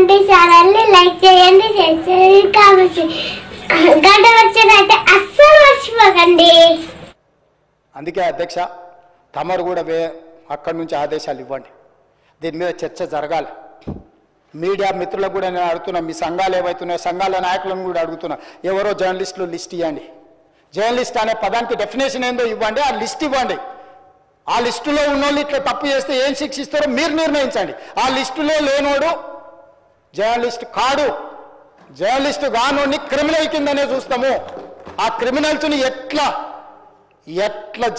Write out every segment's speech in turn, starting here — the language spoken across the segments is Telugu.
చేయండి, ఛానల్ని లైక్ చేయండి, కామెంట్ గంట వచ్చేదైతే అస్సలు మర్చిపోకండి. అందుకే అధ్యక్ష తమరు కూడా అక్కడి నుంచి ఆదేశాలు ఇవ్వండి. దీని మీద చర్చ జరగాలి. మీడియా మిత్రులకు కూడా నేను అడుగుతున్నా, మీ సంఘాలు ఏవైతున్నాయో సంఘాల నాయకులను కూడా అడుగుతున్నా, ఎవరో జర్నలిస్టులు లిస్ట్ ఇవ్వండి. జర్నలిస్ట్ అనే పదానికి డెఫినేషన్ ఏందో ఇవ్వండి, ఆ లిస్ట్ ఇవ్వండి. ఆ లిస్టులో ఉన్నోళ్ళు ఇట్లా తప్పు చేస్తే ఏం శిక్షిస్తారో మీరు నిర్ణయించండి. ఆ లిస్టులో లేనోడు జర్నలిస్ట్ కాడు, జర్నలిస్ట్ కానోడిని క్రిమినల్ కిందనే చూస్తాము. ఆ క్రిమినల్స్ని ఎట్లా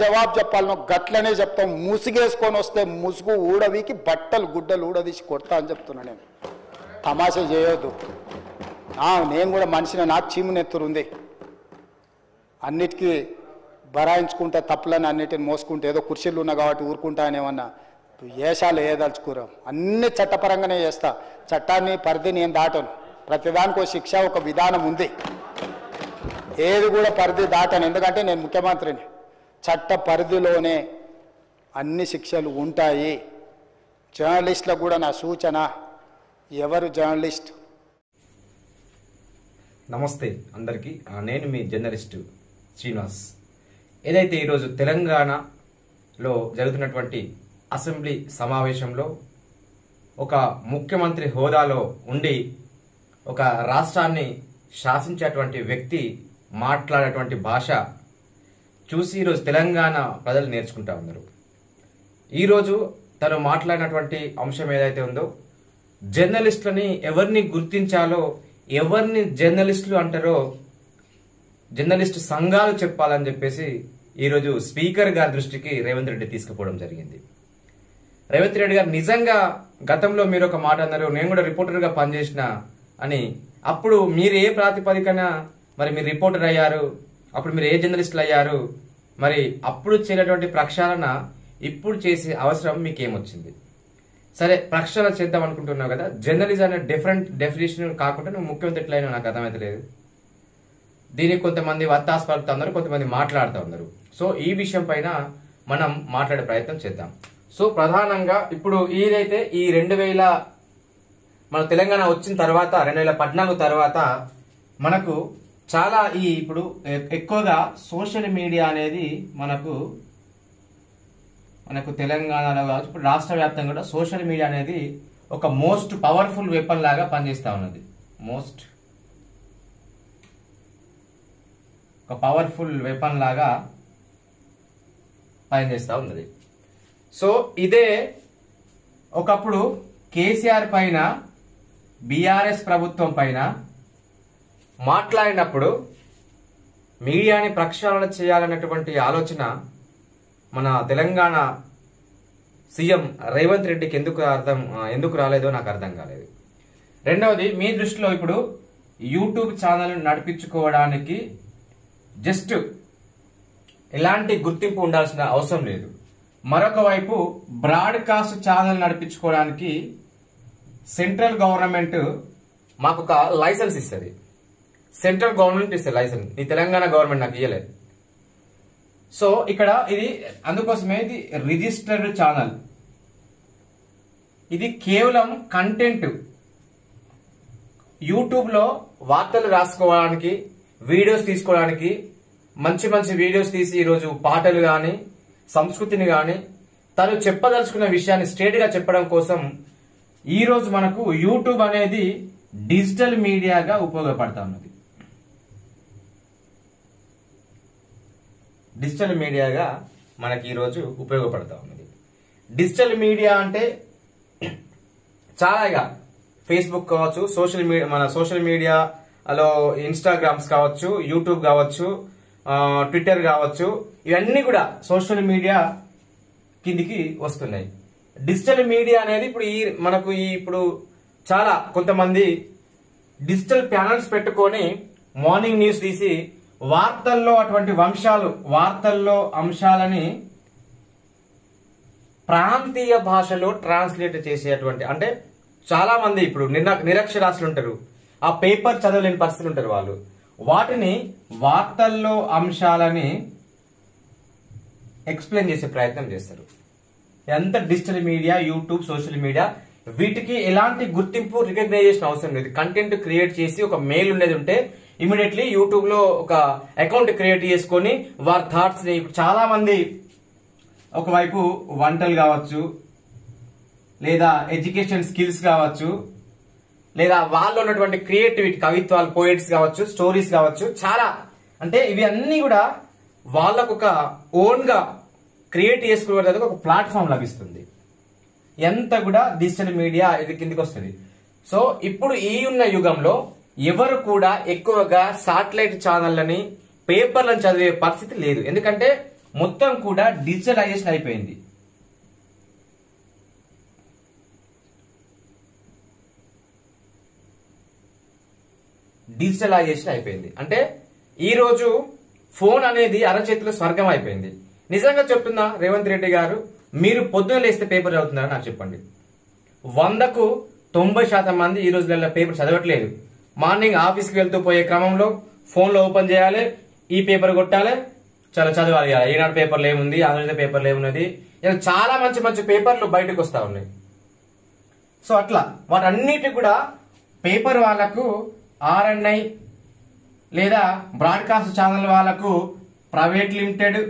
జవాబు చెప్పాలనో గట్లనే చెప్తాం. ముసుగేసుకొని వస్తే ముసుగు ఊడవీకి బట్టలు గుడ్డలు ఊడదీసి కొడతా అని చెప్తున్నా. నేను తమాషా చేయొద్దు. నేను కూడా మనిషిని, నాకు చీమునెత్తురుంది. అన్నిటికీ బరాయించుకుంటే తప్పులని అన్నిటిని మోసుకుంటే ఏదో కుర్చీలు ఉన్నా కాబట్టి ఊరుకుంటా అనేమన్నా ఏషాలు ఏదలుచుకురాం. అన్ని చట్టపరంగానే చేస్తా. చట్టాన్ని పరిధి నేను దాటను. ప్రతిదానికి ఒక శిక్ష, ఒక విధానం ఉంది. ఏది కూడా పరిధి దాటను, ఎందుకంటే నేను ముఖ్యమంత్రిని. చట్ట పరిధిలోనే అన్ని శిక్షలు ఉంటాయి. జర్నలిస్టులకు కూడా నా సూచన, ఎవరు జర్నలిస్ట్. నమస్తే అందరికీ, నేను మీ జర్నలిస్టు శ్రీనివాస్. ఏదైతే ఈరోజు తెలంగాణలో జరుగుతున్నటువంటి అసెంబ్లీ సమావేశంలో ఒక ముఖ్యమంత్రి హోదాలో ఉండి ఒక రాష్ట్రాన్ని శాసించేటువంటి వ్యక్తి మాట్లాడేటువంటి భాష చూసి ఈరోజు తెలంగాణ ప్రజలు నేర్చుకుంటా ఉన్నారు. ఈరోజు తను మాట్లాడినటువంటి అంశం ఏదైతే ఉందో, జర్నలిస్టులని ఎవరిని గుర్తించాలో, ఎవరిని జర్నలిస్టులు అంటారో జర్నలిస్టు సంఘాలు చెప్పాలని చెప్పేసి ఈరోజు స్పీకర్ గారి దృష్టికి రేవంత్ రెడ్డి తీసుకుపోవడం జరిగింది. రేవంత్ రెడ్డి గారు నిజంగా గతంలో మీరు ఒక మాట అన్నారు, నేను కూడా రిపోర్టర్గా పనిచేసిన అని. అప్పుడు మీరు ఏ ప్రాతిపదికన మరి మీరు రిపోర్టర్ అయ్యారు, అప్పుడు మీరు ఏ జర్నలిస్టులు అయ్యారు, మరి అప్పుడు చేయనటువంటి ప్రక్షాళన ఇప్పుడు చేసే అవసరం మీకేమొచ్చింది? సరే, ప్రక్షాళన చేద్దాం అనుకుంటున్నావు కదా, జర్నలిజం అనే డిఫరెంట్ డెఫినేషన్ కాకుండా నువ్వు ముఖ్యమంత్రి ఎట్లయినా నాకు అర్థమైతే లేదు. దీనికి కొంతమంది వత్తాసు పలుకుతా ఉన్నారు, కొంతమంది మాట్లాడుతూ ఉన్నారు. సో ఈ విషయం పైన మనం మాట్లాడే ప్రయత్నం చేద్దాం. సో ప్రధానంగా ఇప్పుడు ఏదైతే ఈ 2000 మన తెలంగాణ వచ్చిన తర్వాత 2014 తర్వాత మనకు చాలా ఇప్పుడు ఎక్కువగా సోషల్ మీడియా అనేది మనకు తెలంగాణలో కావచ్చు, ఇప్పుడు రాష్ట్ర వ్యాప్తంగా కూడా సోషల్ మీడియా అనేది ఒక మోస్ట్ పవర్ఫుల్ వెపన్ లాగా పనిచేస్తూ ఉన్నది. ఒక పవర్ఫుల్ వెపన్ లాగా పనిచేస్తూ ఉన్నది. సో ఇదే ఒకప్పుడు కేసీఆర్ పైన, బీఆర్ఎస్ ప్రభుత్వం పైన మాట్లాడినప్పుడు మీడియాని ప్రక్షాళన చేయాలన్నటువంటి ఆలోచన మన తెలంగాణ సీఎం రేవంత్ రెడ్డికి ఎందుకు రాలేదో నాకు అర్థం కాలేదు. రెండవది, మీ దృష్టిలో ఇప్పుడు యూట్యూబ్ ఛానల్ నడిపించుకోవడానికి జస్ట్ ఎలాంటి గుర్తింపు ఉండాల్సిన అవసరం లేదు. మరొక వైపు బ్రాడ్కాస్ట్ ఛానల్ నడిపించుకోవడానికి సెంట్రల్ గవర్నమెంట్ మాకు ఒక లైసెన్స్ ఇస్తుంది. సెంట్రల్ గవర్నమెంట్ ఇస్తుంది లైసెన్స్, ఈ తెలంగాణ గవర్నమెంట్ నాకు ఇవ్వలేదు. సో ఇక్కడ ఇది అందుకోసమే ఇది రిజిస్టర్డ్ ఛానల్. ఇది కేవలం కంటెంట్ యూట్యూబ్ లో వార్తలు రాసుకోవడానికి, వీడియోస్ తీసుకోవడానికి, మంచి మంచి వీడియోస్ తీసి ఈరోజు పాటలు కానీ సంస్కృతిని కానీ తను చెప్పదలుచుకున్న విషయాన్ని స్ట్రేట్ గా చెప్పడం కోసం ఈరోజు మనకు యూట్యూబ్ అనేది డిజిటల్ మీడియాగా ఉపయోగపడతా ఉన్నది. డిజిటల్ మీడియాగా మనకి ఈరోజు ఉపయోగపడతా ఉన్నది. డిజిటల్ మీడియా అంటే చాలా ఫేస్బుక్ కావచ్చు, మన సోషల్ మీడియాలో ఇన్స్టాగ్రామ్స్ కావచ్చు, యూట్యూబ్ కావచ్చు, ట్విట్టర్ కావచ్చు, ఇవన్నీ కూడా సోషల్ మీడియా కిందికి వస్తున్నాయి. డిజిటల్ మీడియా అనేది ఇప్పుడు మనకు ఇప్పుడు చాలా కొంతమంది డిజిటల్ ప్యానల్స్ పెట్టుకొని మార్నింగ్ న్యూస్ తీసి వార్తల్లో అటువంటి అంశాలని ప్రాంతీయ భాషలో ట్రాన్స్లేట్ చేసేటువంటి, అంటే చాలా మంది ఇప్పుడు నిరక్షరాస్యులు ఉంటారు, ఆ పేపర్ చదవలేని పరిస్థితులు ఉంటారు. వాళ్ళు వాటిని వార్తల్లో అంశాలని ఎక్స్ప్లెయిన్ చేసే ప్రయత్నం చేస్తారు. ఎంత digital media, YouTube, social media వీటికి ఎలాంటి గుర్తింపు రికగ్నైజేషన్ అవసరం లేదు. కంటెంట్ క్రియేట్ చేసి ఒక మెయిల్ ఉండేది ఉంటే ఇమీడియట్లీ యూట్యూబ్ లో ఒక అకౌంట్ క్రియేట్ చేసుకొని వారి థాట్స్ ని, చాలా మంది ఒకవైపు వంటలు కావచ్చు, లేదా ఎడ్యుకేషన్ స్కిల్స్ కావచ్చు, లేదా వాళ్ళు ఉన్నటువంటి క్రియేటివిటీ, కవిత్వాలు, పోయిట్స్ కావచ్చు, స్టోరీస్ కావచ్చు, చాలా అంటే ఇవి అన్ని కూడా వాళ్ళకు ఒక ఓన్ గా క్రియేట్ చేసుకునే ఒక ప్లాట్ఫామ్ లభిస్తుంది. ఎంత కూడా డిజిటల్ మీడియా ఇది కిందికి వస్తుంది. సో ఇప్పుడు ఈ ఉన్న యుగంలో ఎవరు కూడా ఎక్కువగా సాటిలైట్ ఛానళ్ళని, పేపర్లను చదివే పరిస్థితి లేదు. ఎందుకంటే మొత్తం కూడా డిజిటలైజేషన్ అయిపోయింది. డిజిటలైజేషన్ అయిపోయింది అంటే ఈ రోజు ఫోన్ అనేది అరచేతిలో స్వర్గం అయిపోయింది. నిజంగా చెప్తున్నా రేవంత్ రెడ్డి గారు, మీరు పొద్దున లేస్తే పేపర్ చదువుతున్నారా నాకు చెప్పండి. 100కు 90% మంది ఈ రోజులలో పేపర్ చదవట్లేదు. మార్నింగ్ ఆఫీస్కి వెళ్తూ పోయే క్రమంలో ఫోన్లో ఓపెన్ చేయాలి, ఈ పేపర్ కొట్టాలి, చాలా చదవాలి. ఈనాడు పేపర్లు ఏముంది, ఆంధ్రజ్యోతి పేపర్లు ఏమున్నది, ఇలా చాలా మంచి మంచి పేపర్లు బయటకు వస్తా ఉన్నాయి. సో అట్లా వాటన్నిటి కూడా పేపర్ వాళ్లకు RNI లేదా బ్రాడ్కాస్ట్ ఛానల్ వాళ్లకు ప్రైవేట్ లిమిటెడ్,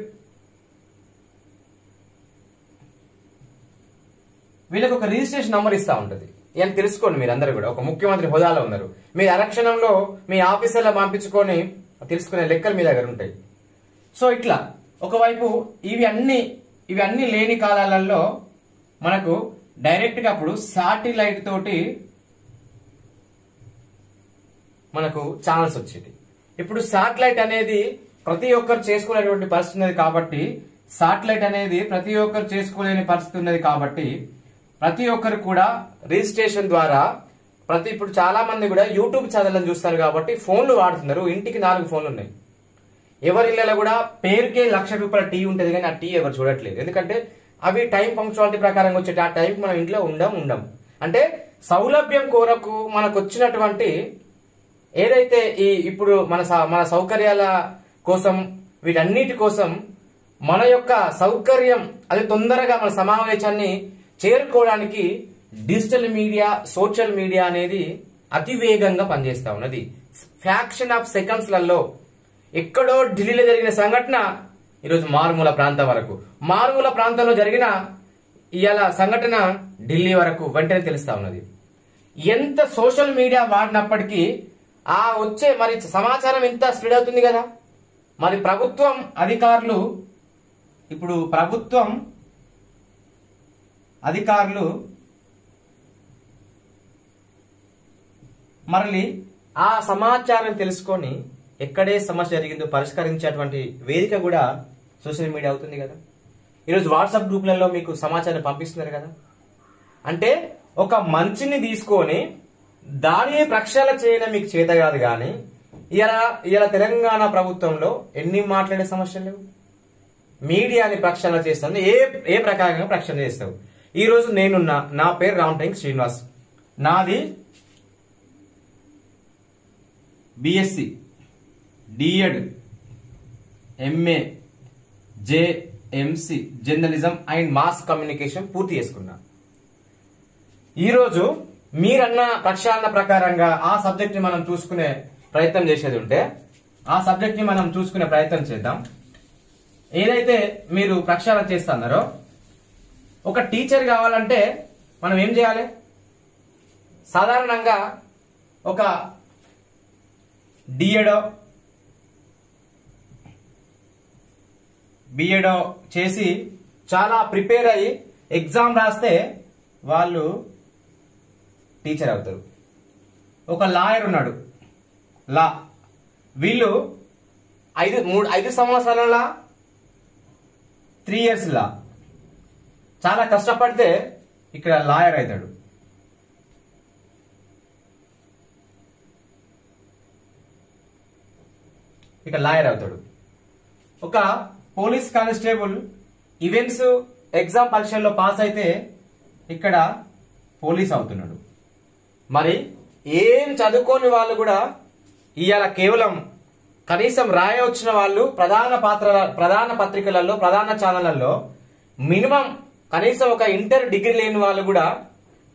వీళ్ళకి ఒక రిజిస్ట్రేషన్ నంబర్ ఇస్తా ఉంటది. అని తెలుసుకోండి, మీరు అందరూ కూడా ఒక ముఖ్యమంత్రి హోదాలో ఉన్నారు. మీరు అరక్షణంలో మీ ఆఫీసర్లో పంపించుకొని తెలుసుకునే లెక్కలు మీ దగ్గర ఉంటాయి. సో ఇట్లా ఒకవైపు ఇవి అన్ని లేని కాలాలలో మనకు డైరెక్ట్ గా అప్పుడు శాటిలైట్ తోటి మనకు ఛానల్స్ వచ్చేది. ఇప్పుడు శాటిలైట్ అనేది ప్రతి ఒక్కరు చేసుకునేటువంటి పరిస్థితి ఉన్నది కాబట్టి, ప్రతి ఒక్కరు కూడా రిజిస్ట్రేషన్ ద్వారా ఇప్పుడు చాలా మంది కూడా యూట్యూబ్ ఛానల్ చూస్తారు కాబట్టి ఫోన్లు వాడుతున్నారు. ఇంటికి 4 ఫోన్లు ఉన్నాయి. ఎవరి ఇళ్లలో కూడా పేరుకే ₹1,00,000 టీ ఉంటుంది, కానీ ఆ టీ ఎవరు చూడట్లేదు. ఎందుకంటే అవి టైం పంక్చువాలిటీ ప్రకారం వచ్చేటి ఆ టైంకి మనం ఇంట్లో ఉండం. అంటే సౌలభ్యం కొరకు మనకు వచ్చినటువంటి ఏదైతే ఇప్పుడు మన సౌకర్యాల కోసం, వీటన్నిటి కోసం మన యొక్క సౌకర్యం అది తొందరగా మన సమావేశాన్ని చేరుకోవడానికి డిజిటల్ మీడియా, సోషల్ మీడియా అనేది అతి వేగంగా పనిచేస్తా ఉన్నది. ఫ్యాక్షన్ ఆఫ్ సెకండ్స్ లలో ఎక్కడో ఢిల్లీలో జరిగిన సంఘటన ఈరోజు మారుమూల ప్రాంతం వరకు, మారుమూల ప్రాంతంలో జరిగిన ఇవాళ సంఘటన ఢిల్లీ వరకు వెంటనే తెలుస్తా ఉన్నది. ఎంత సోషల్ మీడియా వాడినప్పటికీ ఆ వచ్చే మరి సమాచారం ఎంత స్ప్రెడ్ అవుతుంది కదా. మరి ప్రభుత్వం అధికారులు మరలి ఆ సమాచారం తెలుసుకొని ఎక్కడే సమస్య జరిగిందో పరిష్కరించేటువంటి వేదిక కూడా సోషల్ మీడియా అవుతుంది కదా. ఈరోజు వాట్సాప్ గ్రూపులలో మీకు సమాచారం పంపిస్తున్నారు కదా. అంటే ఒక మంచిని తీసుకొని దానిని ప్రక్షాళన చేయడం మీకు చేత కాదు. కానీ ఇలా తెలంగాణ ప్రభుత్వంలో ఎన్ని మాట్లాడే సమస్యలు లేవు. మీడియాని ప్రక్షాళన చేస్తాను, ఏ ప్రకారంగా ప్రక్షాళన చేస్తావు. ఈ రోజు నేనున్నా, నా పేరు రామటంకి శ్రీనివాస్, నాది BSc, D.Ed, MA, JMC journalism and mass communication పూర్తి చేసుకున్నా. ఈరోజు మీరన్న ప్రక్షాళన ప్రకారంగా ఆ సబ్జెక్ట్ ని మనం చూసుకునే ప్రయత్నం చేసేది ఉంటే ఆ సబ్జెక్ట్ ని మనం చూసుకునే ప్రయత్నం చేద్దాం. ఏదైతే మీరు ప్రక్షాళన చేస్తున్నారో, ఒక టీచర్ కావాలంటే మనం ఏం చేయాలి? సాధారణంగా ఒక D.Ed, B.Ed చేసి చాలా ప్రిపేర్ అయ్యి ఎగ్జామ్ రాస్తే వాళ్ళు టీచర్ అవుతారు. ఒక లాయర్ ఉన్నాడు, వీళ్ళు 5 సంవత్సరాల 3 years చాలా కష్టపడితే ఇక్కడ లాయర్ అవుతాడు. ఒక పోలీస్ కానిస్టేబుల్ ఈవెంట్స్ ఎగ్జామ్ పరీక్షల్లో పాస్ అయితే ఇక్కడ పోలీస్ అవుతున్నాడు. మరి ఏం చదువుకోని వాళ్ళు కూడా ఇవాళ కేవలం కనీసం రాయవచ్చిన వాళ్ళు ప్రధాన పత్రికలలో, ప్రధాన ఛానళ్లలో మినిమం కనీసం ఒక ఇంటర్ డిగ్రీ లేని వాళ్ళు కూడా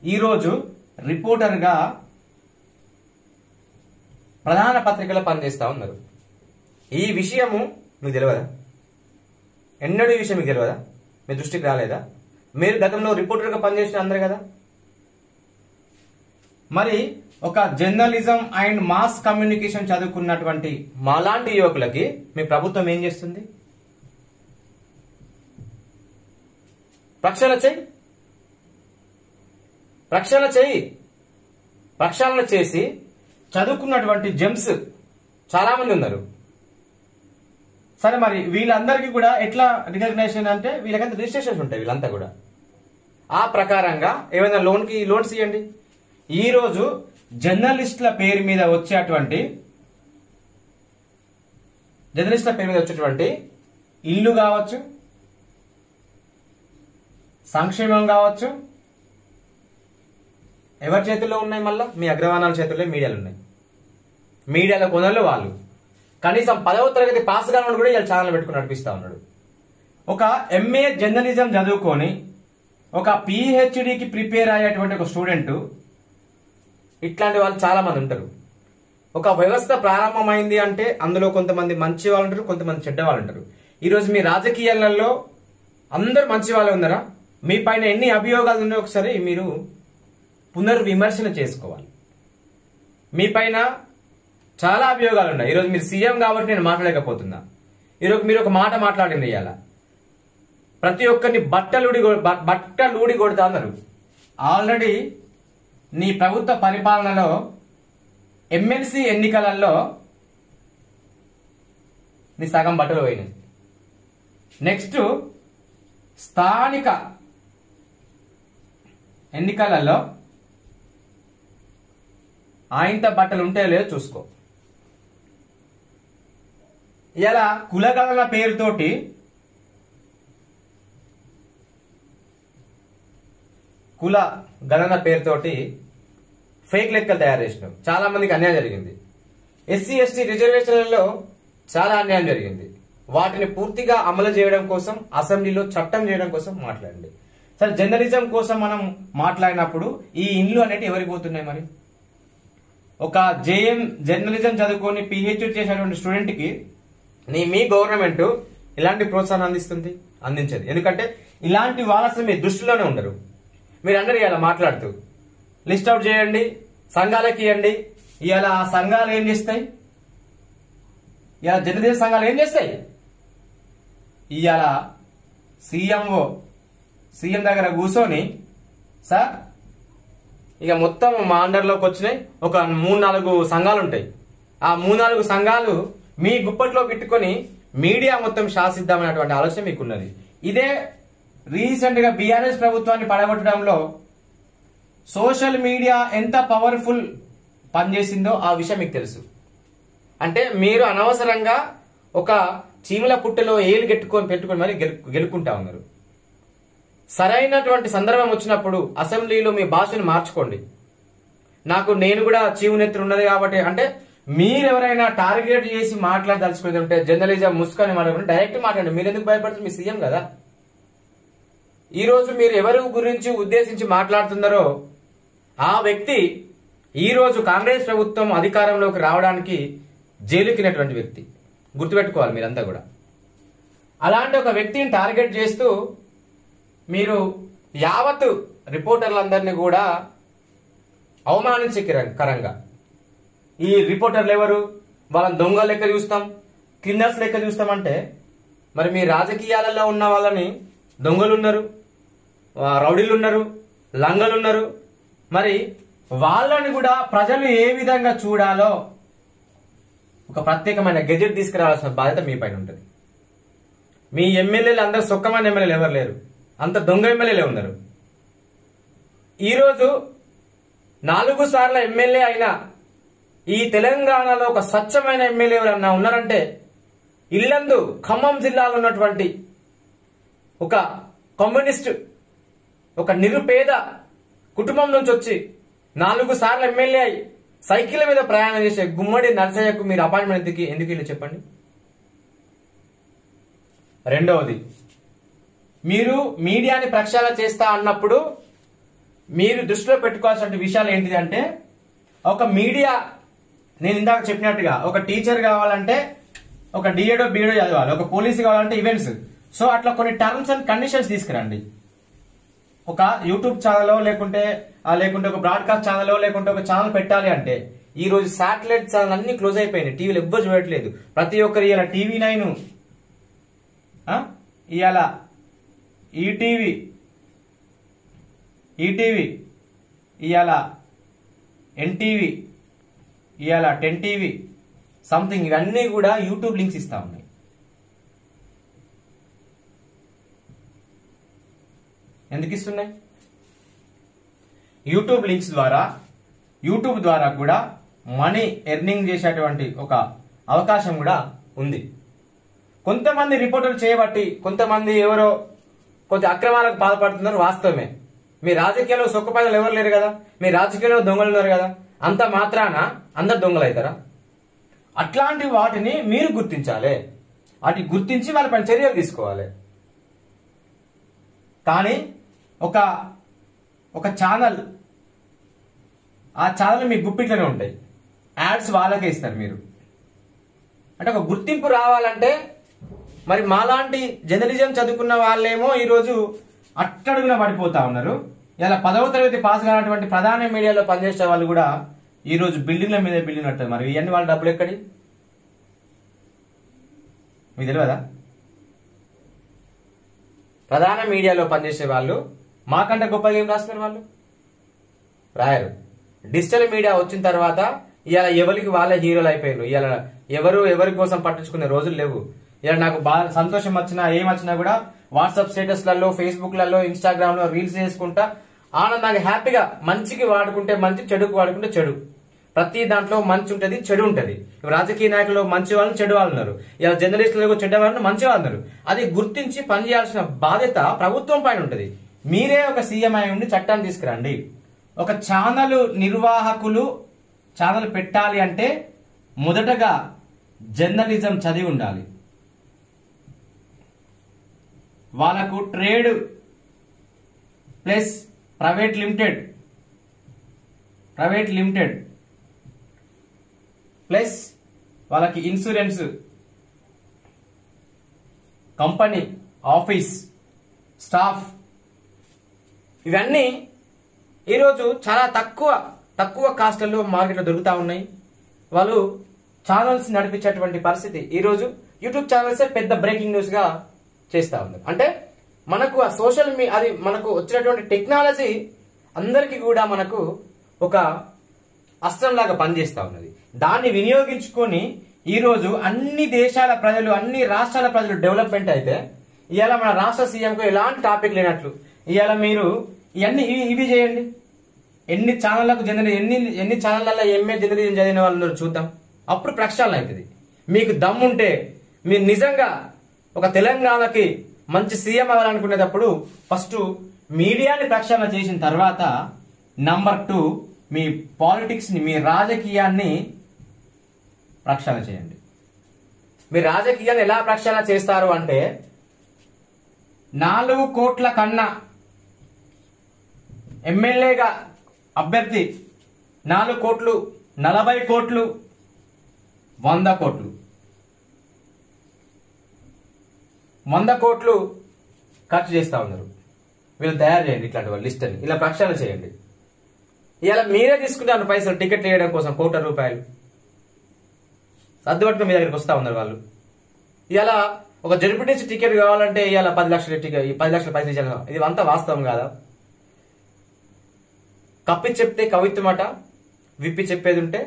ఈరోజు రిపోర్టర్గా ప్రధాన పత్రికలో పనిచేస్తా ఉన్నారు. ఈ విషయము మీకు తెలియదా? ఎన్నడూ ఈ విషయం మీకు తెలియదా? మీ దృష్టికి రాలేదా? మీరు గతంలో రిపోర్టర్గా పనిచేసిన అందరు కదా. మరి ఒక జర్నలిజం అండ్ మాస్ కమ్యూనికేషన్ చదువుకున్నటువంటి మాలాంటి యువకులకి మీ ప్రభుత్వం ఏం చేస్తుంది? ప్రక్షాళన చేసి చదువుకున్నటువంటి జెమ్స్ చాలా మంది ఉన్నారు. సరే, మరి వీళ్ళందరికీ కూడా ఎట్లా రికగ్నైజేషన్ అంటే వీళ్ళకంతా రిజిస్ట్రేషన్స్ ఉంటాయి. వీళ్ళంతా కూడా ఆ ప్రకారంగా ఏమైనా లోన్స్ ఇవ్వండి. ఈరోజు జర్నలిస్టుల పేరు మీద వచ్చేటువంటి ఇల్లు కావచ్చు, సంక్షేమం కావచ్చు, ఎవరి చేతుల్లో ఉన్నాయి? మళ్ళా మీ అగ్రవర్ణాల చేతుల్లో మీడియాలు ఉన్నాయి. మీడియాల కొనలు వాళ్ళు. కనీసం 10వ తరగతి పాస్ కాని కూడా ఇలా ఛానల్ పెట్టుకుని నడిపిస్తా ఉన్నాడు. ఒక ఎంఏ జర్నలిజం చదువుకొని ఒక పిహెచ్డికి ప్రిపేర్ అయ్యేటువంటి ఒక స్టూడెంట్, ఇట్లాంటి వాళ్ళు చాలా మంది ఉంటారు. ఒక వ్యవస్థ ప్రారంభమైంది అంటే అందులో కొంతమంది మంచి వాళ్ళు ఉంటారు, కొంతమంది చెడ్డ వాళ్ళు ఉంటారు. ఈరోజు మీ రాజకీయాలలో అందరు మంచి వాళ్ళే ఉన్నారా? మీ పైన ఎన్ని అభియోగాలు ఉన్నాయో ఒకసారి మీరు పునర్విమర్శన చేసుకోవాలి. మీ పైన చాలా అభియోగాలు ఉన్నాయి. ఈరోజు మీరు సీఎం కాబట్టి నేను మాట్లాడలేకపోతున్నా. ఈరోజు మీరు ఒక మాట మాట్లాడింది ఇవాళ, ప్రతి ఒక్కరిని బట్టలూడి కొడతా అన్నారు. ఆల్రెడీ నీ ప్రభుత్వ పరిపాలనలో ఎమ్మెల్సీ ఎన్నికలలో నీ సగం బట్టలు పోయినాయి. నెక్స్ట్ స్థానిక ఎన్నికలలో ఆయంత బట్టలు ఉంటే లేదో చూసుకో. ఇలా కులగణన పేరుతోటి ఫేక్ లెక్కలు తయారు చేసినాం. చాలా మందికి అన్యాయం జరిగింది. ఎస్సీ ఎస్టీ రిజర్వేషన్లలో చాలా అన్యాయం జరిగింది. వాటిని పూర్తిగా అమలు చేయడం కోసం అసెంబ్లీలో చట్టం చేయడం కోసం మాట్లాడండి. సరే, జర్నలిజం కోసం మనం మాట్లాడినప్పుడు ఈ ఇండ్లు అనేవి ఎవరికి పోతున్నాయి? మరి ఒక జర్నలిజం చదువుకొని పిహెచ్డి చేసినటువంటి స్టూడెంట్ కి మీ గవర్నమెంట్ ఇలాంటి ప్రోత్సాహం అందించదు. ఎందుకంటే ఇలాంటి వాళ్ళ మీ దృష్టిలోనే ఉండరు. మీరు అందరూ ఇలా మాట్లాడుతూ లిస్ట్ అవుట్ చేయండి, సంఘాలకి ఇవ్వండి. ఇవాళ ఆ సంఘాలు ఏం చేస్తాయి? ఇవాళ జర్నలిజం సంఘాలు ఏం చేస్తాయి? ఇవాళ సీఎం దగ్గర కూర్చొని, సార్ ఇక మొత్తం మా అండర్లోకి వచ్చినాయి ఒక 3-4 సంఘాలు ఉంటాయి. ఆ 3-4 సంఘాలు మీ గుప్పట్లో పెట్టుకొని మీడియా మొత్తం శాసిద్దామనేటువంటి ఆలోచన మీకున్నది. ఇదే రీసెంట్ గా బీఆర్ఎస్ ప్రభుత్వాన్ని పడగొట్టడంలో సోషల్ మీడియా ఎంత పవర్ఫుల్ పనిచేసిందో ఆ విషయం మీకు తెలుసు. అంటే మీరు అనవసరంగా ఒక చీమల పుట్టలో ఏలు పెట్టుకొని మరి గెలుక్కుంటా ఉన్నారు. సరైనటువంటి సందర్భం వచ్చినప్పుడు అసెంబ్లీలో మీ భాషను మార్చుకోండి. నేను కూడా చీవునెత్తులు ఉన్నది కాబట్టి, అంటే మీరెవరైనా టార్గెట్ చేసి మాట్లాడదలుచుకునేది ఉంటే జర్నలిజం ముసుకొని మాట్లాడుకుంటే డైరెక్ట్ మాట్లాడండి. మీరు ఎందుకు భయపడుతుంది? మీ సీఎం కదా. ఈ రోజు మీరు ఎవరి గురించి ఉద్దేశించి మాట్లాడుతున్నారో ఆ వ్యక్తి ఈ రోజు కాంగ్రెస్ ప్రభుత్వం అధికారంలోకి రావడానికి జైలుకినటువంటి వ్యక్తి. గుర్తుపెట్టుకోవాలి మీరంతా కూడా. అలాంటి ఒక వ్యక్తిని టార్గెట్ చేస్తూ మీరు యావత్ రిపోర్టర్లందరినీ కూడా అవమానించకరంగా, ఈ రిపోర్టర్లు ఎవరు, వాళ్ళని దొంగ లెక్క చూస్తాం, క్రిమినల్స్ లెక్క చూస్తామంటే, మరి మీ రాజకీయాలలో ఉన్న వాళ్ళని దొంగలు ఉన్నారు, రౌడీలు ఉన్నారు, లంగలు ఉన్నారు. మరి వాళ్ళని కూడా ప్రజలు ఏ విధంగా చూడాలో ఒక ప్రత్యేకమైన గెజెట్ తీసుకురావాల్సిన బాధ్యత మీ పైన ఉంటుంది. మీ ఎమ్మెల్యేలు అందరూ సొక్కమైన ఎమ్మెల్యేలు ఎవరు లేరు, అంత దొంగ ఎమ్మెల్యేలే ఉన్నారు. ఈరోజు 4 సార్ల ఎమ్మెల్యే అయిన ఈ తెలంగాణలో ఒక స్వచ్ఛమైన ఎమ్మెల్యే ఎవరన్నా ఉన్నారంటే ఇల్లందు ఖమ్మం జిల్లాలో ఉన్నటువంటి ఒక కమ్యూనిస్ట్, ఒక నిరుపేద కుటుంబం నుంచి వచ్చి 4 సార్లు ఎమ్మెల్యే అయి సైకిల్ మీద ప్రయాణం చేసే గుమ్మడి నరసయ్యకు మీరు అపాయింట్మెంట్ ఎందుకు ఇల్లు చెప్పండి? రెండవది, మీరు మీడియాని ప్రక్షాళన చేస్తా అన్నప్పుడు మీరు దృష్టిలో పెట్టుకోవాల్సిన విషయాలు ఏంటిది అంటే, ఒక మీడియా, నేను ఇందాక చెప్పినట్టుగా ఒక టీచర్ కావాలంటే ఒక డిఏడో బీఏడో చదవాలి, ఒక పోలీస్ కావాలంటే ఈవెంట్స్. సో అట్లా కొన్ని టర్మ్స్ అండ్ కండిషన్స్ తీసుకురండి. ఒక యూట్యూబ్ ఛానల్ లేకుంటే ఒక బ్రాడ్కాస్ట్ ఛానల్ లేకుంటే ఒక ఛానల్ పెట్టాలి అంటే, ఈ రోజు శాటిలైట్ ఛానల్ అన్ని క్లోజ్ అయిపోయినాయి, టీవీలు ఎవ్వరు చూడట్లేదు. ప్రతి ఒక్కరు ఇవాళ TV9, ఇవాళ ఈటీవీ, ఇవాళ ఎన్టీవీ, ఇవాళ 10TV సంథింగ్, ఇవన్నీ కూడా యూట్యూబ్ లింక్స్ ఇస్తా ఉన్నాయి. ఎందుకు ఇస్తున్నాయి? యూట్యూబ్ లింక్స్ ద్వారా, యూట్యూబ్ ద్వారా కూడా మనీ ఎర్నింగ్ చేసేటువంటి ఒక అవకాశం కూడా ఉంది. కొంతమంది రిపోర్టర్లు చేయబట్టి కొంతమంది ఎవరో కొంత అక్రమాలకు పాల్పడుతున్నారు, వాస్తవమే. మీ రాజకీయాల్లో సొక్కపైదలు ఎవరు లేరు కదా, మీ రాజకీయాల్లో దొంగలు ఉన్నారు కదా, అంత మాత్రాన అందరు దొంగలు అవుతారా? అట్లాంటి వాటిని మీరు గుర్తించాలి, వాటిని గుర్తించి వాళ్ళపైన చర్యలు తీసుకోవాలి. కానీ ఒక ఛానల్, ఆ ఛానల్ మీ గుప్పిట్లోనే ఉంటాయి, యాడ్స్ వాళ్ళకే ఇస్తారు మీరు. అంటే ఒక గుర్తింపు రావాలంటే మరి మాలాంటి జర్నలిజం చదువుకున్న వాళ్ళేమో ఈరోజు అట్టడుగున పడిపోతా ఉన్నారు. ఇలా 10వ తరగతి పాస్ కానటువంటి ప్రధాన మీడియాలో పనిచేసే వాళ్ళు కూడా ఈరోజు బిల్డింగ్ల మీద బిల్డింగ్ కట్టారు. మరి ఇవన్నీ వాళ్ళ డబ్బులు ఎక్కడి? మీకు తెలియదా? ప్రధాన మీడియాలో పనిచేసే వాళ్ళు మాకంటే గొప్పగా ఏం రాస్తున్నారు? వాళ్ళు రాయరు. డిజిటల్ మీడియా వచ్చిన తర్వాత ఇవాళ ఎవరికి వాళ్ళే హీరోలు అయిపోయారు. ఇవాళ ఎవరి కోసం పట్టించుకునే రోజులు లేవు. ఇలా నాకు బాగా సంతోషం వచ్చినా ఏమొచ్చినా కూడా వాట్సాప్ స్టేటస్లలో, ఫేస్బుక్లలో, ఇన్స్టాగ్రామ్ లో రీల్స్ చేసుకుంటా ఆనందంగా హ్యాపీగా, మంచికి వాడుకుంటే మంచి, చెడుకు వాడుకుంటే చెడు. ప్రతి దాంట్లో మంచి ఉంటది, చెడు ఉంటది. రాజకీయ నాయకులు మంచి వాళ్ళు, చెడు వాళ్ళు ఉన్నారు. ఇలా జర్నలిస్టులు చెడ్డ వాళ్ళు, మంచి వాళ్ళు ఉన్నారు. అది గుర్తించి పనిచేయాల్సిన బాధ్యత ప్రభుత్వం పైన ఉంటది. మీరే ఒక సీఎం అయి ఉండి చట్టాన్ని తీసుకురండి. ఒక ఛానల్ నిర్వాహకులు ఛానల్ పెట్టాలి అంటే మొదటగా జర్నలిజం చదివి ఉండాలి. వాళ్ళకు trade plus private limited plus వాళ్ళకి ఇన్సూరెన్స్, కంపెనీ, ఆఫీస్ స్టాఫ్, ఇవన్నీ ఈరోజు చాలా తక్కువ కాస్ట్లలో మార్కెట్లో దొరుకుతా ఉన్నాయి. వాళ్ళు ఛానల్స్ నడిపించేటువంటి పరిస్థితి ఈరోజు యూట్యూబ్ ఛానల్సే పెద్ద బ్రేకింగ్ న్యూస్ గా చేస్తా ఉన్నారు. అంటే మనకు ఆ సోషల్ మీడియా, అది మనకు వచ్చినటువంటి టెక్నాలజీ అందరికీ కూడా మనకు ఒక అస్త్రంలాగా పనిచేస్తా ఉన్నది. దాన్ని వినియోగించుకొని ఈరోజు అన్ని దేశాల ప్రజలు, అన్ని రాష్ట్రాల ప్రజలు డెవలప్మెంట్ అయితే, ఇవాళ మన రాష్ట్ర సీఎంకు ఎలాంటి టాపిక్ లేనట్లు ఇవాళ మీరు ఇవి చేయండి. ఎన్ని ఛానళ్లకు ఎన్ని ఛానళ్లలో ఎంఏ జర్నలిజం చదివిన వాళ్ళు చూద్దాం. అప్పుడు ప్రక్షాళన అవుతుంది. మీకు దమ్ముంటే మీరు నిజంగా ఒక తెలంగాణకి మంచి సీఎం అవ్వాలనుకునేటప్పుడు ఫస్ట్ మీడియాని ప్రక్షాళన చేసిన తర్వాత నంబర్ 2 మీ పాలిటిక్స్ ని, మీ రాజకీయాన్ని ప్రక్షాళన చేయండి. మీ రాజకీయాన్ని ఎలా ప్రక్షాళన చేస్తారు అంటే 4 కోట్ల కన్నా ఎమ్మెల్యేగా అభ్యర్థి 4 కోట్లు, 40 కోట్లు, 100 కోట్లు, 100 కోట్లు ఖర్చు చేస్తా ఉన్నారు. వీళ్ళు తయారు చేయండి ఇట్లాంటి వాళ్ళు లిస్ట్ అని, ఇలా ప్రక్షాళన చేయండి. ఇలా మీరే తీసుకుంటారు పైసలు టికెట్ వేయడం కోసం, ₹1 కోటి సర్దుబట్టుకుని మీ దగ్గరికి వస్తా ఉన్నారు వాళ్ళు. ఇలా ఒక జడ్పీటీసీ టికెట్ కావాలంటే ఇవాళ 10 లక్షల టికెట్, 10 లక్షల పైసలు ఇచ్చాను. ఇది అంతా వాస్తవం కాదా? కప్పి చెప్తే కవిత్వమట, విప్పి చెప్పేది ఉంటే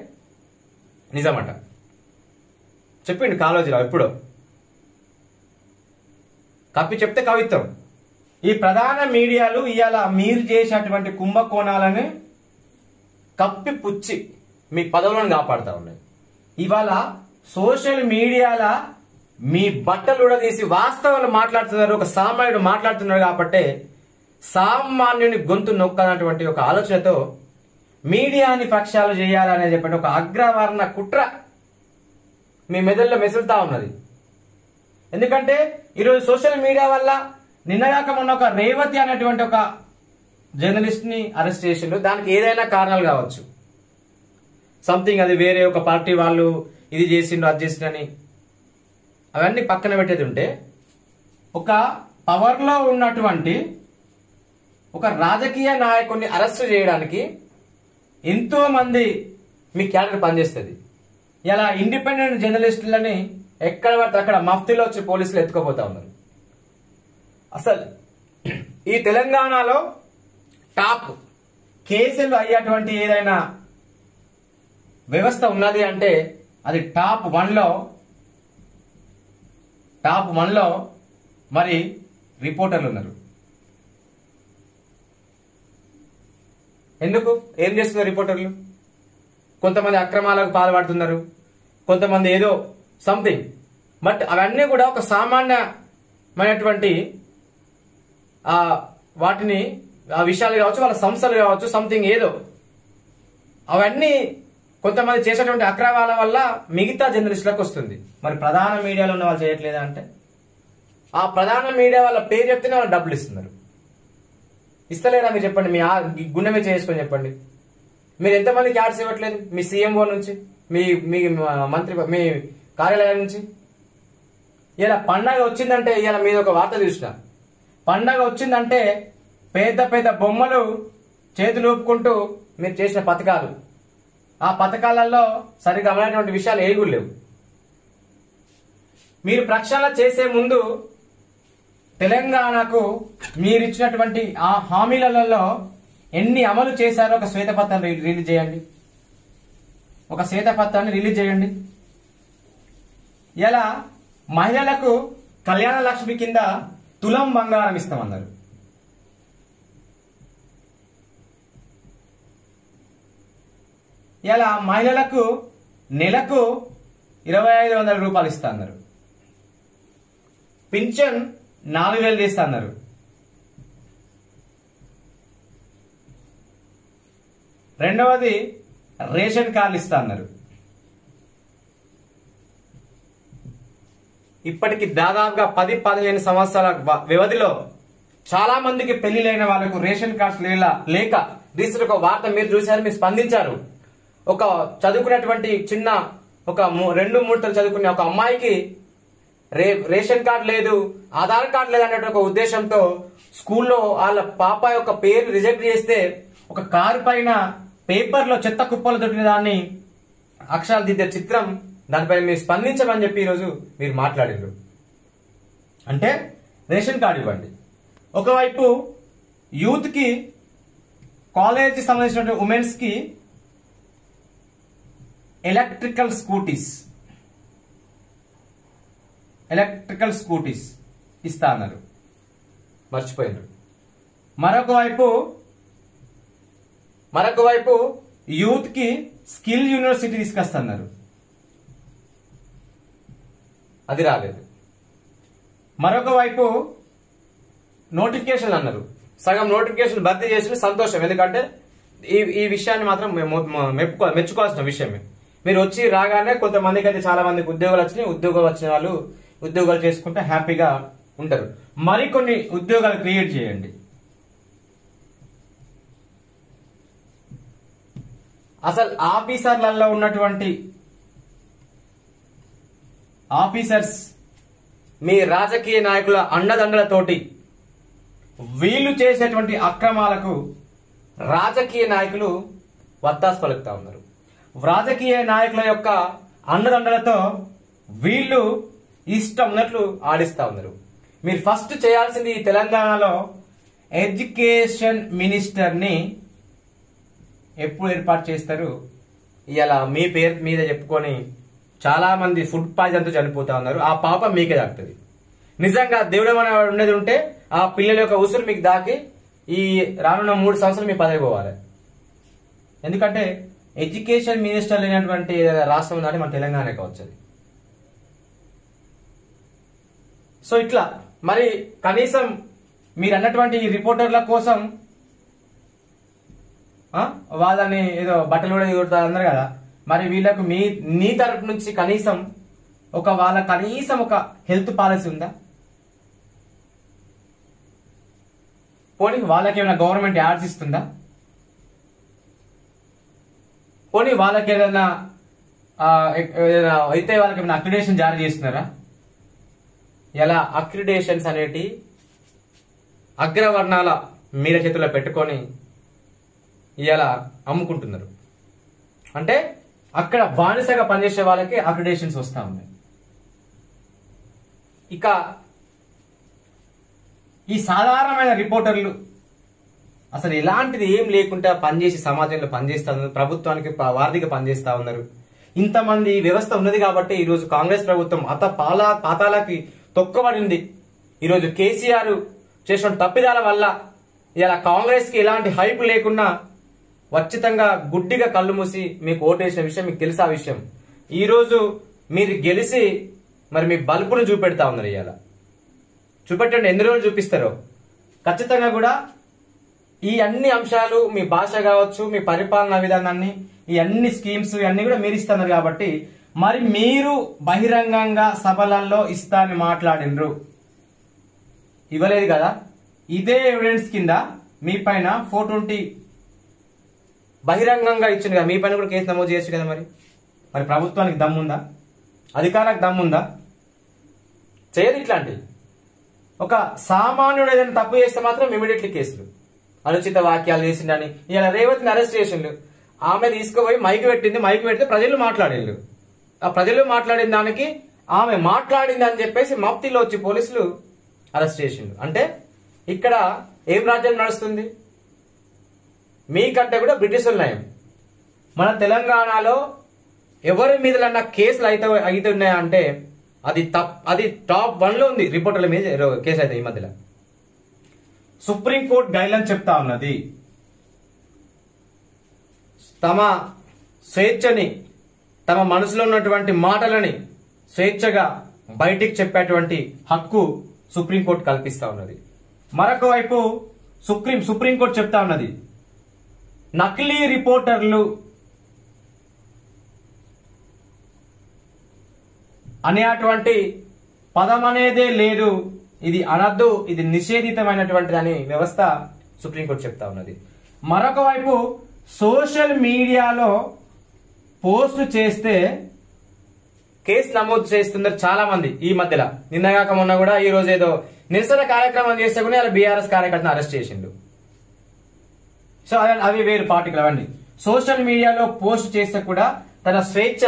నిజమట. చెప్పిండు కాలేజీలో ఎప్పుడో. కప్పి చెప్తే కవిత్వం. ఈ ప్రధాన మీడియాలు ఇవాళ మీరు చేసేటువంటి కుంభకోణాలను కప్పి పుచ్చి మీ పదవులను కాపాడుతా ఉన్నాయి. ఇవాళ సోషల్ మీడియాల మీ బట్టలు ఉడదీసి వాస్తవాలు మాట్లాడుతున్నారు, ఒక సామాన్యుడు మాట్లాడుతున్నారు. కాబట్టి సామాన్యుని గొంతు నొక్కనటువంటి ఒక ఆలోచనతో మీడియాని పక్షాలు చేయాలనే చెప్పండి ఒక అగ్రవర్ణ కుట్ర మీ మెదడులో మెసులుతా ఉన్నది. ఎందుకంటే ఈరోజు సోషల్ మీడియా వల్ల నిన్నగాక మొన్న ఒక రేవతి అనేటువంటి ఒక జర్నలిస్ట్ ని అరెస్ట్ చేసిండ్రు. దానికి ఏదైనా కారణాలు కావచ్చు, సంథింగ్ అది వేరే ఒక పార్టీ వాళ్ళు ఇది చేసిండ్రు అది చేసిండ్రని అవన్నీ పక్కన పెట్టేది ఉంటే, ఒక పవర్ లో ఉన్నటువంటి ఒక రాజకీయ నాయకుడిని అరెస్ట్ చేయడానికి ఎంతో మంది మీ క్యాడర్ పనిచేస్తుంది. ఇలా ఇండిపెండెంట్ జర్నలిస్టులని ఎక్కడ పడితే అక్కడ మఫ్తీలో వచ్చి పోలీసులు ఎత్తుకోపోతా ఉన్నారు. అసలు ఈ తెలంగాణలో టాప్ కేసులు అయ్యేటువంటి ఏదైనా వ్యవస్థ ఉన్నది అంటే అది టాప్ వన్ లో మరి రిపోర్టర్లు ఉన్నారు. ఎందుకు? ఏం చేస్తున్నారు రిపోర్టర్లు? కొంతమంది అక్రమాలకు పాల్పడుతున్నారు, కొంతమంది ఏదో సంథింగ్. బట్ అవన్నీ కూడా ఒక సామాన్యమైనటువంటి వాటిని ఆ విషయాలు కావచ్చు, వాళ్ళ సంస్థలు కావచ్చు, సంథింగ్ ఏదో అవన్నీ కొంతమంది చేసేటువంటి అక్రమాల వల్ల మిగతా జర్నలిస్టులకు వస్తుంది. మరి ప్రధాన మీడియాలో ఉన్న వాళ్ళు చేయట్లేదా అంటే, ఆ ప్రధాన మీడియా వాళ్ళ పేరు చెప్తేనే వాళ్ళు డబ్బులు ఇస్తున్నారు. ఇస్తలేరా? మీరు చెప్పండి, మీ గుండె మీద చేసుకొని చెప్పండి. మీరు ఎంతమందికి యాడ్స్ ఇవ్వట్లేదు? మీ సీఎంఓ నుంచి, మీ మంత్రి, మీ కార్యాలయం నుంచి. ఇలా పండగ వచ్చిందంటే, ఇలా మీద ఒక వార్త చూసిన, పండగ వచ్చిందంటే పెద్ద పెద్ద బొమ్మలు చేతులు ఊపుకుంటూ మీరు చేసిన పథకాలు, ఆ పథకాలలో సరిగా అమలైనటువంటి విషయాలు ఏవి లేవు. మీరు ప్రక్షాళన చేసే ముందు తెలంగాణకు మీరు ఇచ్చినటువంటి ఆ హామీలలో ఎన్ని అమలు చేశారో ఒక శ్వేతపత్రాన్ని రిలీజ్ చేయండి. ఒక శ్వేతపత్రాన్ని రిలీజ్ చేయండి. ఇలా మహిళలకు కళ్యాణ లక్ష్మి కింద తులం బంగారం ఇస్తామన్నారు. ఇలా మహిళలకు నెలకు 2500 రూపాయలు ఇస్తా అన్నారు. పింఛన్ 4000 చేస్తా అన్నారు. రెండవది రేషన్ కార్డులు ఇస్తా అన్నారు. ఇప్పటికి దాదాపుగా 10-15 సంవత్సరాల వ్యవధిలో చాలా మందికి పెళ్లిలైన వాళ్ళకు రేషన్ కార్డ్స్ లేక రీసెంట్ ఒక వార్త మీరు చూశారు, మీరు స్పందించారు. ఒక చదువుకున్నటువంటి చిన్న ఒక 2-3 తరగతి చదువుకునే ఒక అమ్మాయికి రేషన్ కార్డు లేదు, ఆధార్ కార్డు లేదు అనే ఒక ఉద్దేశంతో స్కూల్లో వాళ్ళ పాప యొక్క పేరు రిజెక్ట్ చేస్తే ఒక కారు పైన పేపర్లో చెత్త కుప్పలు దొరికిన దాన్ని అక్షరాలు దిద్దే చిత్రం, దానిపై మీరు స్పందించమని చెప్పి ఈరోజు మీరు మాట్లాడారు. అంటే రేషన్ కార్డు ఇవ్వండి. ఒకవైపు యూత్ కి, కాలేజ్ కి సంబంధించిన ఉమెన్స్ కి ఎలక్ట్రికల్ స్కూటీస్ ఇస్తా అన్నారు, మర్చిపోయినారు. మరొక వైపు యూత్ కి స్కిల్ యూనివర్సిటీ తీసుకొస్తున్నారు, అది రాలేదు. మరొక వైపు నోటిఫికేషన్ అన్నారు, సగం నోటిఫికేషన్ భర్తీ చేసిన సంతోషం. ఎందుకంటే ఈ విషయాన్ని మాత్రం మెచ్చుకోవాల్సిన విషయమే. మీరు వచ్చి రాగానే కొంతమందికి అయితే చాలా మందికి ఉద్యోగాలు వచ్చినాయి. ఉద్యోగాలు వచ్చిన వాళ్ళు ఉద్యోగాలు చేసుకుంటే హ్యాపీగా ఉంటారు. మరికొన్ని ఉద్యోగాలు క్రియేట్ చేయండి. అసలు ఆఫీసర్లలో ఉన్నటువంటి ఆఫీసర్స్ మీ రాజకీయ నాయకుల అండదండలతోటి వీళ్ళు చేసేటువంటి అక్రమాలకు రాజకీయ నాయకులు వత్తాసు పలుకుతా ఉన్నారు. రాజకీయ నాయకుల యొక్క అండదండలతో వీళ్ళు ఇష్టం ఉన్నట్లు ఆడిస్తా ఉన్నారు. మీరు ఫస్ట్ చేయాల్సింది ఈ తెలంగాణలో ఎడ్యుకేషన్ మినిస్టర్ ని ఎప్పుడు ఏర్పాటు చేస్తారు? ఇలా మీ పేరు మీద చెప్పుకొని చాలా మంది ఫుడ్ పాయిజన్తో చనిపోతా ఉన్నారు. ఆ పాపం మీకే దాకుతుంది. నిజంగా దేవుడు ఉండేది ఉంటే ఆ పిల్లల యొక్క ఉసురు మీకు దాకి ఈ రానున్న 3 సంవత్సరాలు మీ పదవి పోవాలి. ఎందుకంటే ఎడ్యుకేషన్ మినిస్టర్ లేనటువంటి రాష్ట్రం ఉందంటే మన తెలంగాణకే వచ్చేది. సో ఇట్లా మరి కనీసం మీరు అన్నటువంటి రిపోర్టర్ల కోసం వాళ్ళని ఏదో బట్టలు కూడా కొడతారు అన్నారు కదా, మరి వీళ్ళకు నీ తరపు నుంచి కనీసం ఒక హెల్త్ పాలసీ ఉందా? పోనీ వాళ్ళకి ఏమైనా గవర్నమెంట్ యాడ్స్ ఇస్తుందా? పోనీ వాళ్ళకి ఏదైనా అయితే వాళ్ళకి ఏమైనా అక్రిడేషన్ జారీ చేస్తున్నారా? ఇలా అక్రిడేషన్స్ అనేటి అగ్రవర్ణాల మీర చేతుల్లో పెట్టుకొని ఇలా అమ్ముకుంటున్నారు. అంటే అక్కడ బానిసగా పనిచేసే వాళ్ళకి అక్రిడేషన్స్ వస్తా ఉన్నాయి. ఇక ఈ సాధారణమైన రిపోర్టర్లు అసలు ఎలాంటిది ఏం లేకుండా పనిచేసి సమాజంలో పనిచేస్తా ఉన్నారు, ప్రభుత్వానికి వారధిగా పనిచేస్తా ఉన్నారు. ఇంతమంది వ్యవస్థ ఉన్నది కాబట్టి ఈరోజు కాంగ్రెస్ ప్రభుత్వం పాతాలకి తొక్కబడింది. ఈరోజు కేసీఆర్ చేసిన తప్పిదాల వల్ల ఇలా కాంగ్రెస్ కి ఎలాంటి హైప్ లేకున్నా ఖచ్చితంగా గుడ్డిగా కళ్ళు మూసి మీకు ఓటేసిన విషయం మీకు తెలుసా విషయం. ఈరోజు మీరు గెలిచి మరి మీ బల్బును చూపెడతా ఉన్నారు. ఇవాళ చూపెట్టండి, ఎన్ని రోజులు చూపిస్తారో. ఖచ్చితంగా కూడా ఈ అన్ని అంశాలు మీ భాష కావచ్చు, మీ పరిపాలనా విధానాన్ని, ఈ అన్ని స్కీమ్స్ ఇవన్నీ కూడా మీరు ఇస్తున్నారు కాబట్టి మరి మీరు బహిరంగంగా సభలలో ఇస్తా అని మాట్లాడినరు, ఇవ్వలేదు కదా. ఇదే ఎవిడెన్స్ కింద మీ పైన 420 బహిరంగంగా ఇచ్చింది కదా, మీ పైన కూడా కేసు నమోదు చేయొచ్చు కదా. మరి ప్రభుత్వానికి దమ్ముందా? అధికారులకు దమ్ముందా? చేయదు. ఇట్లాంటివి ఒక సామాన్యుడు ఏదైనా తప్పు చేస్తే మాత్రం ఇమీడియట్లీ కేసులు, అనుచిత వాక్యాలు చేసిండని. ఇలా రేవతిని అరెస్ట్ చేసిండు, ఆమె తీసుకుపోయి మైక్ పెట్టింది, మైక్ పెడితే ప్రజలు మాట్లాడిండు. ఆ ప్రజలు మాట్లాడిన దానికి ఆమె మాట్లాడింది అని చెప్పేసి మఫ్తీలో వచ్చి పోలీసులు అరెస్ట్ చేసిండు. అంటే ఇక్కడ ఏం రాజ్యం నడుస్తుంది? మీకంటే కూడా బ్రిటిష్ నయం. మన తెలంగాణలో ఎవరి మీదలన్నా కేసులు అయితే ఉన్నాయా అంటే అది టాప్ 1 లో ఉంది. రిపోర్టర్ల మీద కేసు అయితే ఈ మధ్యలో సుప్రీంకోర్టు గైడ్లైన్ చెప్తా ఉన్నది, తమ స్వేచ్ఛని, తమ మనసులో ఉన్నటువంటి మాటలని స్వేచ్ఛగా బయటికి చెప్పేటువంటి హక్కు సుప్రీంకోర్టు కల్పిస్తా ఉన్నది. మరొక వైపు సుప్రీంకోర్టు చెప్తా ఉన్నది, నకిలీ రిపోర్టర్లు అనేటువంటి పదం అనేదే లేదు, ఇది అనద్దు, ఇది నిషేధితమైనటువంటిది అని వ్యవస్థ సుప్రీంకోర్టు చెప్తా ఉన్నది. మరొక వైపు సోషల్ మీడియాలో పోస్ట్ చేస్తే కేసు నమోదు చేస్తున్నారు చాలా మంది. ఈ మధ్యలో నిన్నగాక మొన్న కూడా ఈ రోజు ఏదో నిరసన కార్యక్రమం చేస్తే కూడా అలా బీఆర్ఎస్ కార్యకర్తను అరెస్ట్ చేసిండు. సో అవి వేరు పార్టీలు. అవన్నీ సోషల్ మీడియాలో పోస్ట్ చేస్తే కూడా తన స్వేచ్ఛ,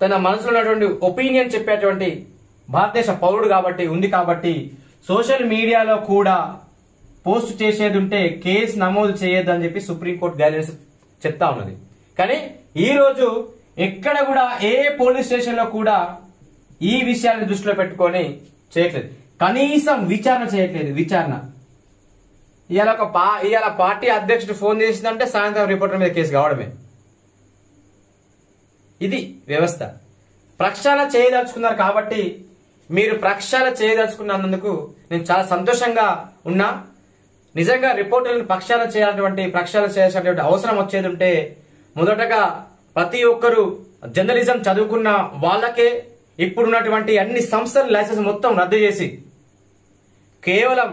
తన మనసులో ఉన్నటువంటి ఒపీనియన్ చెప్పేటువంటి భారతదేశ పౌరుడు కాబట్టి ఉంది కాబట్టి సోషల్ మీడియాలో కూడా పోస్ట్ చేసేది ఉంటే కేసు నమోదు చేయొద్దు అని చెప్పి సుప్రీంకోర్టు గైడ్లైన్స్ చెప్తా ఉన్నది. కానీ ఈ రోజు ఎక్కడ కూడా ఏ పోలీస్ స్టేషన్ లో కూడా ఈ విషయాన్ని దృష్టిలో పెట్టుకొని చేయట్లేదు, కనీసం విచారణ చేయట్లేదు. విచారణ ఇవాళ పార్టీ అధ్యక్షుడు ఫోన్ చేసిందంటే సాయంత్రం రిపోర్టర్ మీద కేసు కావడమే. ఇది వ్యవస్థ. ప్రక్షాళన చేయదలుచుకున్నారు కాబట్టి మీరు ప్రక్షాళన చేయదలుచుకున్నందుకు నేను చాలా సంతోషంగా ఉన్నా. నిజంగా రిపోర్టర్లను ప్రక్షాళన చేయాల్సినటువంటి అవసరం వచ్చేది ఉంటే మొదటగా ప్రతి ఒక్కరు జర్నలిజం చదువుకున్న వాళ్ళకే ఇప్పుడున్నటువంటి అన్ని సంస్థల లైసెన్స్ మొత్తం రద్దు చేసి కేవలం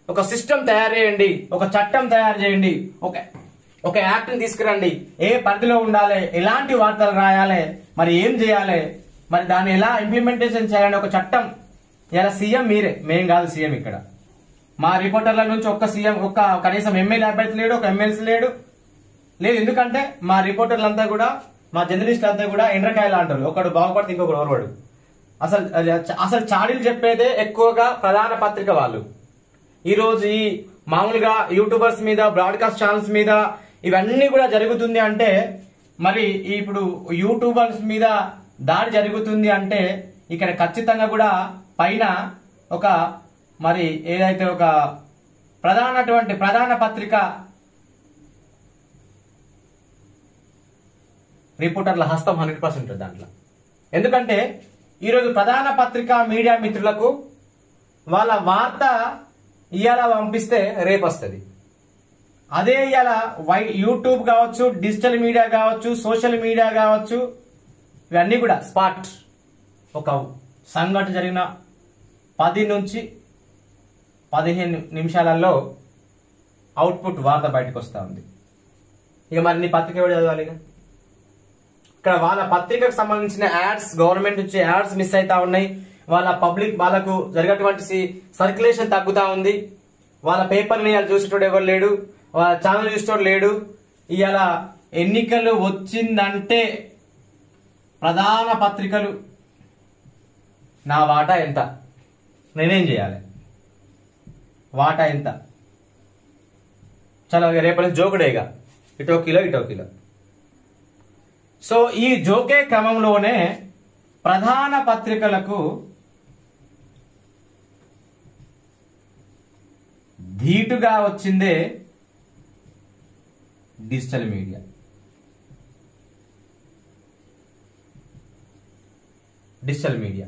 ఒక సిస్టమ్ తయారు చేయండి, ఒక చట్టం తయారు చేయండి, ఒక యాక్ట్ ని తీసుకురండి, ఏ పరిధిలో ఉండాలి, ఎలాంటి వార్తలు రాయాలి, మరి ఏం చేయాలి, మరి దాన్ని ఎలా ఇంప్లిమెంటేషన్ చేయాలని ఒక చట్టం. ఇలా సీఎం మీరే, మేం కాదు సీఎం. ఇక్కడ మా రిపోర్టర్ల నుంచి కనీసం ఎమ్మెల్యే అభ్యర్థి లేడు, ఒక ఎమ్మెల్సీ లేదు. ఎందుకంటే మా రిపోర్టర్లంతా కూడా, మా జర్నలిస్టులు అంతా కూడా ఎండ్రకాయలు అంటారు. ఒకడు బాగుపడితే ఇంకొకడు ఓర్వాడు. అసలు చాడీలు చెప్పేదే ఎక్కువగా ప్రధాన పత్రిక వాళ్ళు. ఈ రోజు ఈ మామూలుగా యూట్యూబర్స్ మీద, బ్రాడ్కాస్ట్ ఛానల్స్ మీద ఇవన్నీ కూడా జరుగుతుంది అంటే, మరి ఇప్పుడు యూట్యూబర్స్ మీద దాడి జరుగుతుంది అంటే ఇక్కడ ఖచ్చితంగా కూడా పైన మరి ఏదైతే ఒక ప్రధాన పత్రిక రిపోర్టర్ల హస్తం 100% ఉంటుంది దాంట్లో. ఎందుకంటే ఈరోజు ప్రధాన పత్రిక మీడియా మిత్రులకు వాళ్ళ వార్త ఇవాళ పంపిస్తే రేపు వస్తుంది. అదే ఇవాళ యూట్యూబ్ కావచ్చు, డిజిటల్ మీడియా కావచ్చు, సోషల్ మీడియా కావచ్చు, ఇవన్నీ కూడా స్పాట్ ఒక సంఘటన జరిగిన 10 నుంచి 15 నిమిషాలలో అవుట్పుట్ వార్త బయటకు వస్తూ ఉంది. ఇక మరి నీ పత్రిక ఎవరు చదవాలి? ఇక్కడ వాళ్ళ పత్రికకు సంబంధించిన యాడ్స్, గవర్నమెంట్ నుంచి యాడ్స్ మిస్ అవుతా ఉన్నాయి. వాళ్ళ పబ్లిక్ వాళ్ళకు జరిగేటువంటి సర్క్యులేషన్ తగ్గుతా ఉంది. వాళ్ళ పేపర్ని చూసేటోడు ఎవరు లేడు, వాళ్ళ ఛానల్ చూసేటోడు లేడు. ఇవాళ ఎన్నికలు వచ్చిందంటే ప్రధాన పత్రికలు నా వాటా ఎంత, నేనేం చేయాలి, వాటా ఎంత, చాలా రేపటి నుంచి జోకుడేగా, ఇటో కిలో. సో ఈ జోకే క్రమంలోనే ప్రధాన పత్రికలకు ధీటుగా వచ్చిందే డిజిటల్ మీడియా. Digital media